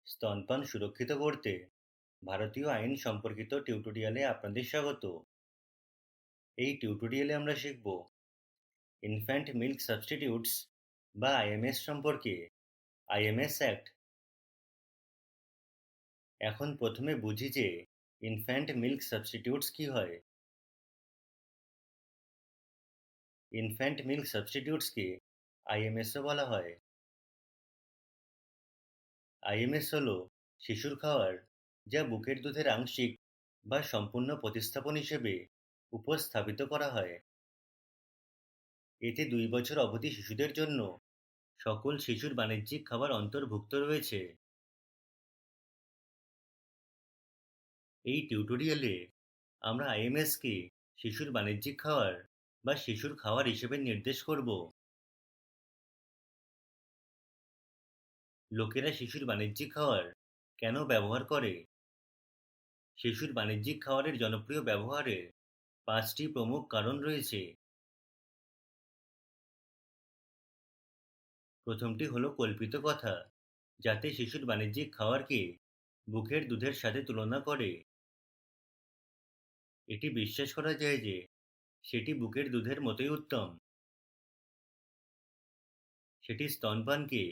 স্তনপান সুরক্ষিত করতে ভারতীয় আইন সম্পর্কিত টিউটোরিয়ালে আপনাদের স্বাগত। এই টিউটোরিয়ালে আমরা শিখব ইনফ্যান্ট মিল্ক সাবস্টিটিউটস বা আইএমএস সম্পর্কে। IMS act. এখন প্রথমে বুঝি যে ইনফ্যান্ট মিল্ক সাবস্টিটিউটস কি হয়। ইনফ্যান্ট মিল্ক সাবস্টিটিউটসকে আইএমএসও বলা হয়। আইএমএস হলো শিশুর খাবার যা বুকের দুধের আংশিক বা সম্পূর্ণ প্রতিস্থাপন হিসেবে উপস্থাপিত করা হয়। এতে 2 বছর অবধি শিশুদের জন্য সকল শিশুর বাণিজ্যিক খাবার অন্তর্ভুক্ত রয়েছে। এই টিউটোরিয়ালে আমরা আইএমএসকে শিশুর বাণিজ্যিক খাবার বা শিশুর খাবার হিসেবে নির্দেশ করব। লোকেরা শিশুর বাণিজ্যিক খাবার কেন ব্যবহার করে? শিশুর বাণিজ্যিক খাবারের জনপ্রিয় ব্যবহারের 5টি প্রমুখ কারণ রয়েছে। প্রথমটি হলো কল্পিত কথা, যাতে শিশুর বাণিজ্যিক খাবারকে বুকের দুধের সাথে তুলনা করে। এটি বিশ্বাস করা যায় যে সেটি বুকের দুধের মতোই উত্তম। সেটি স্তনপানকে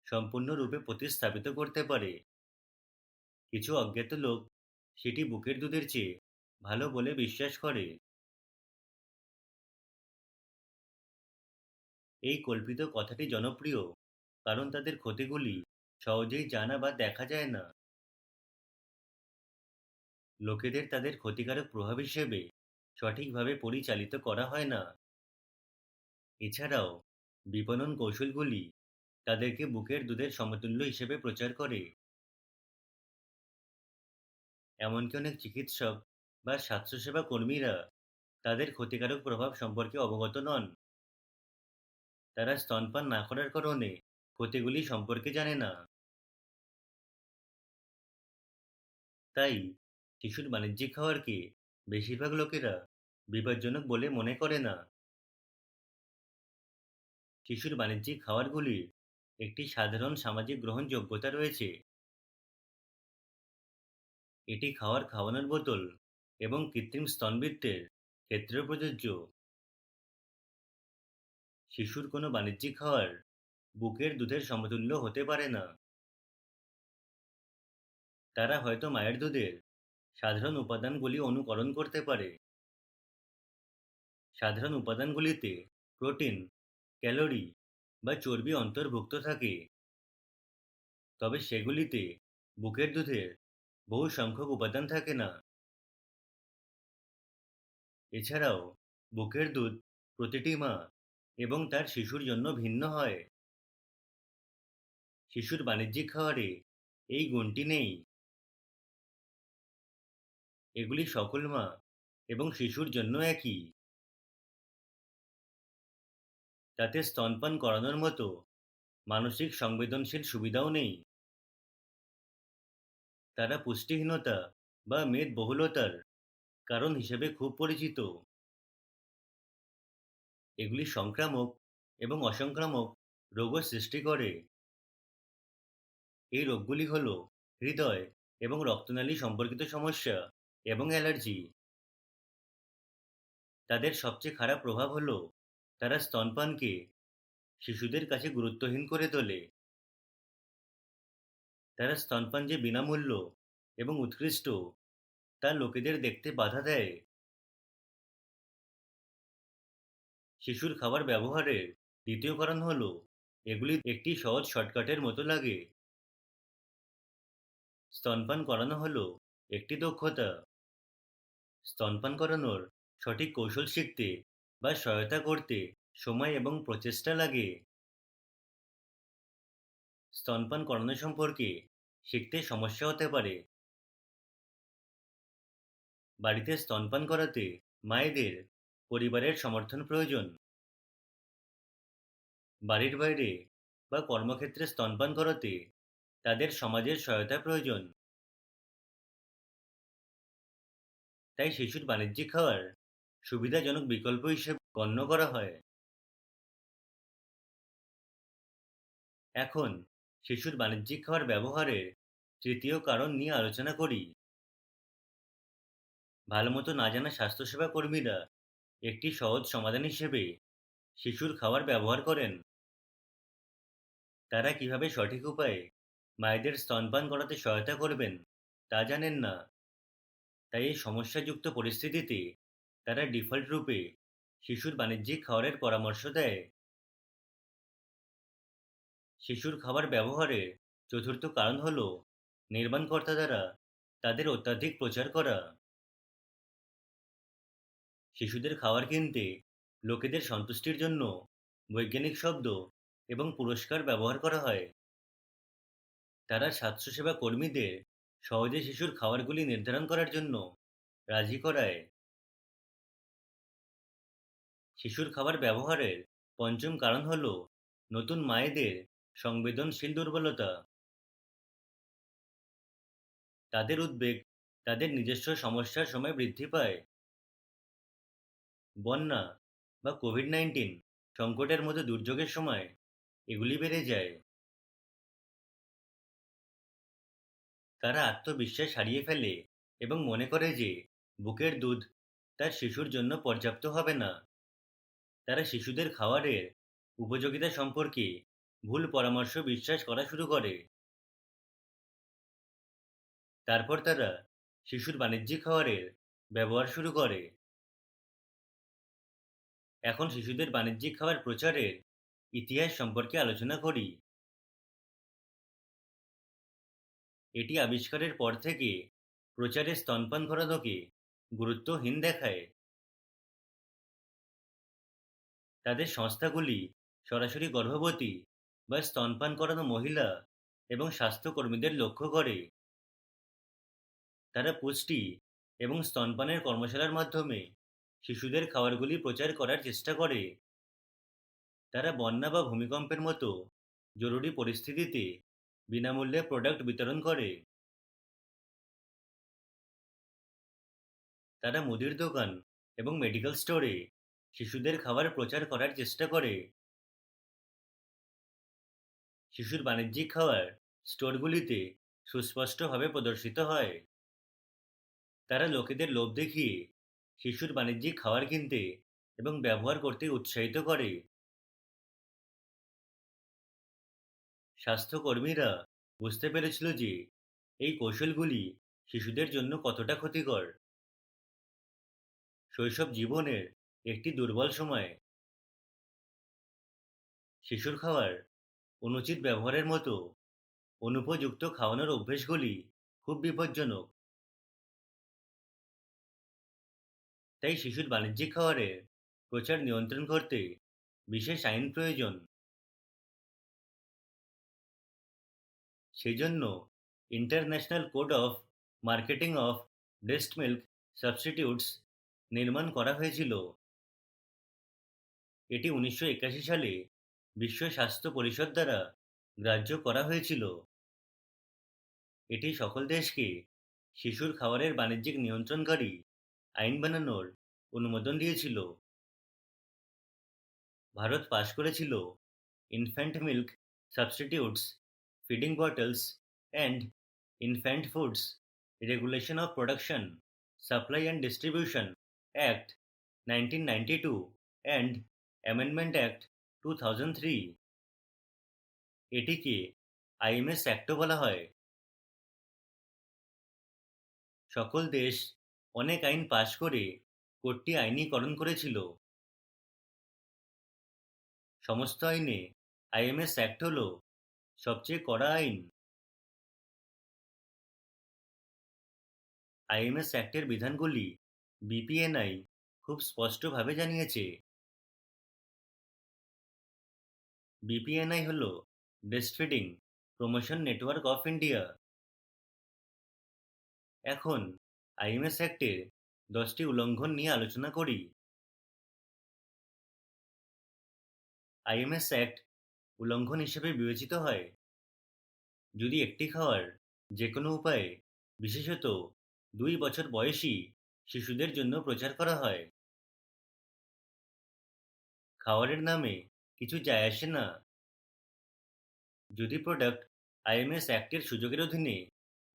সম্পূর্ণরূপে প্রতিস্থাপিত করতে পারে। কিছু অজ্ঞাত লোক সেটি বুকের দুধের চেয়ে ভালো বলে বিশ্বাস করে। এই কল্পিত কথাটি জনপ্রিয় কারণ তাদের ক্ষতিগুলি সহজেই জানা বা দেখা যায় না। লোকেদের তাদের ক্ষতিকারক প্রভাব হিসেবে সঠিকভাবে পরিচালিত করা হয় না। এছাড়াও বিপণন কৌশলগুলি তাদেরকে বুকের দুধের সমতুল্য হিসেবে প্রচার করে। এমনকি অনেক চিকিৎসক বা স্বাস্থ্যসেবা কর্মীরা তাদের ক্ষতিকারক প্রভাব সম্পর্কে অবগত নন। তারা স্তনপান না করার কারণে ক্ষতিগুলি সম্পর্কে জানে না। তাই শিশুর বাণিজ্যিক খাবারকে বেশিরভাগ লোকেরা বিপজ্জনক বলে মনে করে না। শিশুর বাণিজ্যিক খাবারগুলির একটি সাধারণ সামাজিক গ্রহণযোগ্যতা রয়েছে। এটি খাওয়ানোর বোতল এবং কৃত্রিম স্তনবৃত্তের ক্ষেত্রেও প্রযোজ্য। শিশুর কোনো বাণিজ্যিক খাবার বুকের দুধের সমতুল্য হতে পারে না। তারা হয়তো মায়ের দুধের সাধারণ উপাদানগুলি অনুকরণ করতে পারে। সাধারণ উপাদানগুলিতে প্রোটিন, ক্যালোরি বা চর্বি অন্তর্ভুক্ত থাকে, তবে সেগুলিতে বুকের দুধের বহু সংখ্যক উপাদান থাকে না। এছাড়াও বুকের দুধ প্রতিটি মা এবং তার শিশুর জন্য ভিন্ন হয়। শিশুর বাণিজ্যিক খাবারে এই গুণটি নেই। এগুলি সকল মা এবং শিশুর জন্য একই। তাতে স্তনপান করানোর মতো মানসিক সংবেদনশীল সুবিধাও নেই। তারা পুষ্টিহীনতা বা মেদবহুলতার কারণ হিসেবে খুব পরিচিত। এগুলি সংক্রামক এবং অসংক্রামক রোগও সৃষ্টি করে। এই রোগগুলি হল হৃদয় এবং রক্তনালী সম্পর্কিত সমস্যা এবং অ্যালার্জি। তাদের সবচেয়ে খারাপ প্রভাব হল তারা স্তনপানকে শিশুদের কাছে গুরুত্বহীন করে তোলে। তারা স্তনপান যে বিনামূল্য এবং উৎকৃষ্ট তা লোকেদের দেখতে বাধা দেয়। শিশুর খাবার ব্যবহারের দ্বিতীয় কারণ হল এগুলি একটি সহজ শর্টকাটের মতো লাগে। স্তনপান করানো হলো একটি দক্ষতা। স্তনপান করানোর সঠিক কৌশল শিখতে বা সহায়তা করতে সময় এবং প্রচেষ্টা লাগে। স্তনপান করানো সম্পর্কে শিখতে সমস্যা হতে পারে। বাড়িতে স্তনপান করাতে মায়েদের পরিবারের সমর্থন প্রয়োজন। বাড়ির বাইরে বা কর্মক্ষেত্রে স্তনপান করাতে তাদের সমাজের সহায়তা প্রয়োজন। তাই শিশুর বাণিজ্যিক খাবার সুবিধাজনক বিকল্প হিসেবে গণ্য করা হয়। এখন শিশুর বাণিজ্যিক খাবার ব্যবহারের তৃতীয় কারণ নিয়ে আলোচনা করি। ভালোমতো না জানা স্বাস্থ্যসেবা কর্মীরা একটি সহজ সমাধান হিসেবে শিশুর খাবার ব্যবহার করেন। তারা কিভাবে সঠিক উপায়ে মায়েদের স্তনপান করাতে সহায়তা করবেন তা জানেন না। তাই এই সমস্যাযুক্ত পরিস্থিতিতে তারা ডিফল্ট রূপে শিশুর বাণিজ্যিক খাবারের পরামর্শ দেয়। শিশুর খাবার ব্যবহারের চতুর্থ কারণ হল নির্মাণকর্তা দ্বারা তাদের অত্যাধিক প্রচার করা। শিশুদের খাবার কিনতে লোকেদের সন্তুষ্টির জন্য বৈজ্ঞানিক শব্দ এবং পুরস্কার ব্যবহার করা হয়। তারা স্বাস্থ্যসেবা কর্মীদের সহজে শিশুর খাবারগুলি নির্ধারণ করার জন্য রাজি করায়। শিশুর খাবার ব্যবহারের পঞ্চম কারণ হল নতুন মায়েদের সংবেদনশীল দুর্বলতা। তাদের উদ্বেগ তাদের নিজস্ব সমস্যার সময় বৃদ্ধি পায়। বন্যা বা কোভিড-19 সংকটের মতো দুর্যোগের সময় এগুলি বেড়ে যায়। তারা আত্মবিশ্বাস হারিয়ে ফেলে এবং মনে করে যে বুকের দুধ তার শিশুর জন্য পর্যাপ্ত হবে না। তারা শিশুদের খাবারের উপযোগিতা সম্পর্কে ভুল পরামর্শ বিশ্বাস করা শুরু করে। তারপর তারা শিশুর বাণিজ্যিক খাবারের ব্যবহার শুরু করে। এখন শিশুদের বাণিজ্যিক খাবার প্রচারের ইতিহাস সম্পর্কে আলোচনা করি। এটি আবিষ্কারের পর থেকে প্রচারে স্তনপান করানোকে গুরুত্বহীন দেখায়। তাদের সংস্থাগুলি সরাসরি গর্ভবতী বা স্তনপান করানো মহিলা এবং স্বাস্থ্যকর্মীদের লক্ষ্য করে। তারা পুষ্টি এবং স্তনপানের কর্মশালার মাধ্যমে শিশুদের খাবারগুলি প্রচার করার চেষ্টা করে। তারা বন্যা বা ভূমিকম্পের মতো জরুরি পরিস্থিতিতে বিনামূল্যে প্রোডাক্ট বিতরণ করে। তারা মুদির দোকান এবং মেডিকেল স্টোরে শিশুদের খাবার প্রচার করার চেষ্টা করে। শিশুর বাণিজ্যিক খাবার স্টোরগুলিতে সুস্পষ্টভাবে প্রদর্শিত হয়। তারা লোকেদের লোভ দেখিয়ে শিশুর বাণিজ্যিক খাবার কিনতে এবং ব্যবহার করতে উৎসাহিত করে। স্বাস্থ্যকর্মীরা বুঝতে পেরেছিল যে এই কৌশলগুলি শিশুদের জন্য কতটা ক্ষতিকর। শৈশব জীবনের একটি দুর্বল সময়। শিশুর খাবার অনুচিত ব্যবহারের মতো অনুপযুক্ত খাওয়ানোর অভ্যেসগুলি খুব বিপজ্জনক। তাই শিশুর বাণিজ্যিক খাবারের প্রচার নিয়ন্ত্রণ করতে বিশেষ আইন প্রয়োজন। সেজন্য international code of marketing of breast milk substitutes নির্মাণ করা হয়েছিল। এটি 1981 সালে বিশ্ব স্বাস্থ্য পরিষদ দ্বারা গ্রাহ্য করা হয়েছিল। এটি সকল দেশকে শিশুর খাবারের বাণিজ্যিক নিয়ন্ত্রণকারী আইন বানানোর অনুমোদন দিয়েছিল। ভারত পাশ করেছিল infant milk substitutes, feeding bottles and infant foods regulation of production, supply and distribution act 1992 and amendment act 2003। এটিকে আইএমএস অ্যাক্টও বলা হয়। সকল দেশ অনেক আইন পাশ করে কোডটি আইনীকরণ করেছিল। সমস্ত আইনে আইএমএস অ্যাক্ট হল সবচেয়ে কড়া আইন। আইএমএস অ্যাক্টের বিধানগুলি বিপিএনআই খুব স্পষ্টভাবে জানিয়েছে। বিপিএনআই হল breastfeeding promotion network of India. এখন আইএমএস অ্যাক্টের 10টি উল্লঙ্ঘন নিয়ে আলোচনা করি। আইএমএস অ্যাক্ট উল্লঙ্ঘন হিসেবে বিবেচিত হয় যদি একটি খাবার যে কোনো উপায়ে, বিশেষত 2 বছর বয়সী শিশুদের জন্য প্রচার করা হয়। খাবারের নামে কিছু যায় আসে না। যদি প্রোডাক্ট আইএমএস অ্যাক্টের সুযোগের অধীনে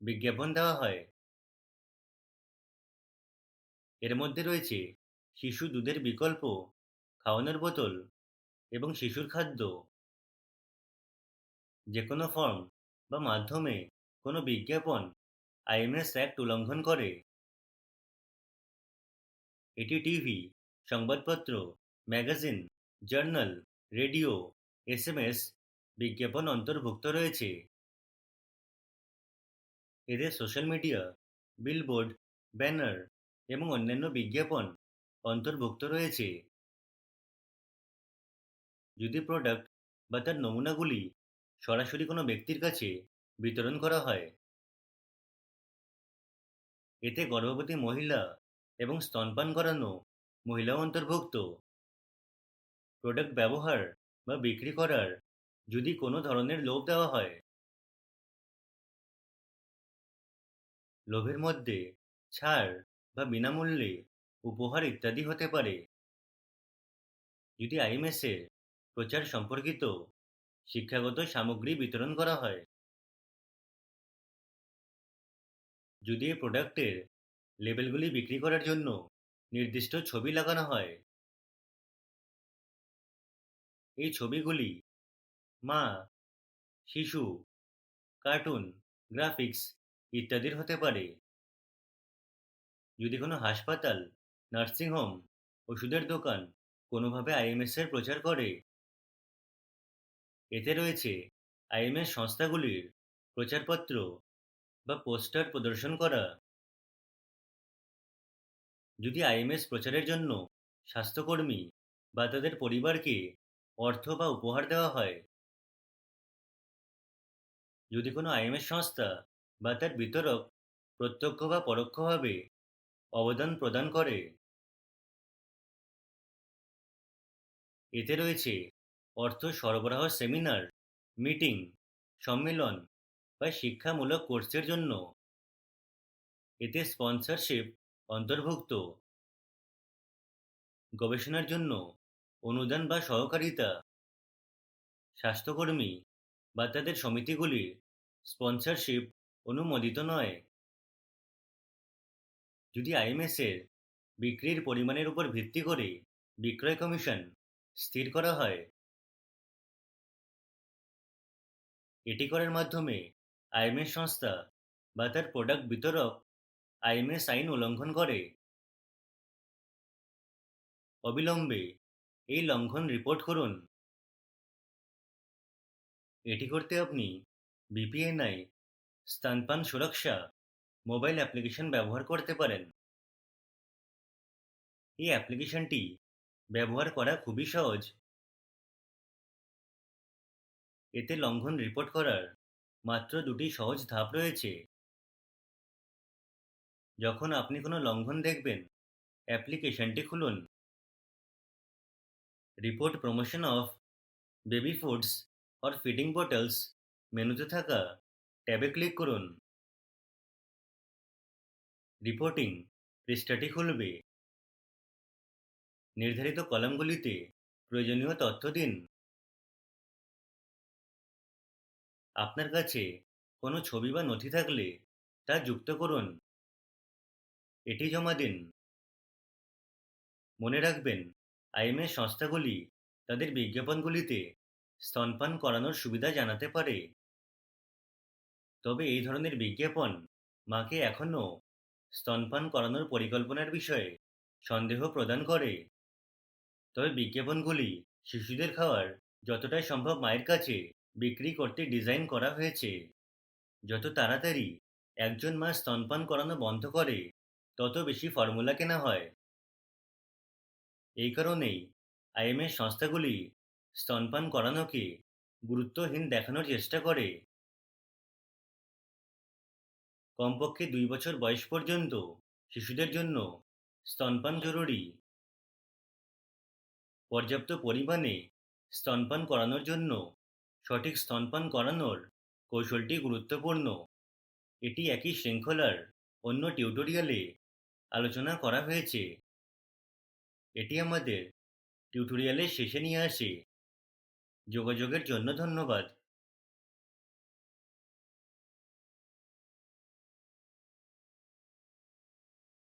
বিজ্ঞাপন দেওয়া হয়। এর মধ্যে রয়েছে শিশু দুধের বিকল্প, খাওয়ানোর বোতল এবং শিশুর খাদ্য। যে কোনো ফর্ম বা মাধ্যমে কোনো বিজ্ঞাপন আইএমএস অ্যাক্ট উল্লঙ্ঘন করে। এটি টিভি, সংবাদপত্র, ম্যাগাজিন, জার্নাল, রেডিও, এসএমএস বিজ্ঞাপন অন্তর্ভুক্ত রয়েছে। এতে সোশ্যাল মিডিয়া, বিলবোর্ড, ব্যানার এবং অন্যান্য বিজ্ঞাপন অন্তর্ভুক্ত রয়েছে। যদি প্রোডাক্ট বা তার নমুনাগুলি সরাসরি কোনো ব্যক্তির কাছে বিতরণ করা হয়, এতে গর্ভবতী মহিলা এবং স্তনপান করানো মহিলাও অন্তর্ভুক্ত। প্রোডাক্ট ব্যবহার বা বিক্রি করার যদি কোনো ধরনের লোভ দেওয়া হয়, লোভের মধ্যে ছাড় বা বিনামূল্যে উপহার ইত্যাদি হতে পারে। যদি আইএমএসের প্রচার সম্পর্কিত শিক্ষাগত সামগ্রী বিতরণ করা হয়, যদি এই প্রোডাক্টের লেবেলগুলি বিক্রি করার জন্য নির্দিষ্ট ছবি লাগানো হয়, এই ছবিগুলি মা, শিশু, কার্টুন, গ্রাফিক্স ইত্যাদির হতে পারে। যদি কোনো হাসপাতাল, নার্সিং হোম, ওষুধের দোকান কোনোভাবে আইএমএস এর প্রচার করে, এতে রয়েছে আইএমএস সংস্থাগুলির প্রচারপত্র বা পোস্টার প্রদর্শন করা। যদি আইএমএস প্রচারের জন্য স্বাস্থ্যকর্মী বা তাদের পরিবারকে অর্থ বা উপহার দেওয়া হয়, যদি কোনো আইএমএস সংস্থা বা তার বিতরক প্রত্যক্ষ বা পরোক্ষভাবে অবদান প্রদান করে, এতে রয়েছে অর্থ সরবরাহ সেমিনার, মিটিং, সম্মেলন বা শিক্ষামূলক কোর্সের জন্য। এতে স্পন্সরশিপ অন্তর্ভুক্ত। গবেষণার জন্য অনুদান বা সহকারিতা, স্বাস্থ্যকর্মী বা তাদের সমিতিগুলির স্পন্সরশিপ অনুমোদিত নয়। যদি আইএমএস এর বিক্রির পরিমাণের উপর ভিত্তি করে বিক্রয় কমিশন স্থির করা হয়, এটি করার মাধ্যমে আইএমএস সংস্থা বা তার প্রোডাক্ট বিতরক আইএমএস আইন উল্লঙ্ঘন করে। অবিলম্বে এই লঙ্ঘন রিপোর্ট করুন। এটি করতে আপনি বিপিএনআই স্তনপান সুরক্ষা মোবাইল অ্যাপ্লিকেশন ব্যবহার করতে পারেন। এই অ্যাপ্লিকেশনটি ব্যবহার করা খুবই সহজ। এতে লঙ্ঘন রিপোর্ট করার মাত্র দুটি সহজ ধাপ রয়েছে। যখন আপনি কোনো লঙ্ঘন দেখবেন, অ্যাপ্লিকেশনটি খুলুন। Report promotion of baby foods or feeding bottles মেনুতে থাকা ট্যাবে ক্লিক করুন। রিপোর্টিং পৃষ্ঠাটি খুলবে। নির্ধারিত কলামগুলিতে প্রয়োজনীয় তথ্য দিন। আপনার কাছে কোনো ছবি বা নথি থাকলে তা যুক্ত করুন। এটি জমা দিন। মনে রাখবেন, আইএমএস সংস্থাগুলি তাদের বিজ্ঞাপনগুলিতে স্তনপান করানোর সুবিধা জানাতে পারে, তবে এই ধরনের বিজ্ঞাপন মাকে এখনও স্তনপান করানোর পরিকল্পনার বিষয়ে সন্দেহ প্রদান করে। তবে বিজ্ঞাপনগুলি শিশুদের খাওয়ার যতটাই সম্ভব মায়ের কাছে বিক্রি করতে ডিজাইন করা হয়েছে। যত তাড়াতাড়ি একজন মা স্তনপান করানো বন্ধ করে, তত বেশি ফর্মুলা কেনা হয়। এই কারণেই আইএমএস সংস্থাগুলি স্তনপান করানোকে গুরুত্বহীন দেখানোর চেষ্টা করে। কমপক্ষে 2 বছর বয়স পর্যন্ত শিশুদের জন্য স্তনপান জরুরি। পর্যাপ্ত পরিমাণে স্তনপান করানোর জন্য সঠিক স্তনপান করানোর কৌশলটি গুরুত্বপূর্ণ। এটি একই শৃঙ্খলার অন্য টিউটোরিয়ালে আলোচনা করা হয়েছে। এটি আমাদের টিউটোরিয়ালের শেষে নিয়ে আসে। যোগাযোগের জন্য ধন্যবাদ।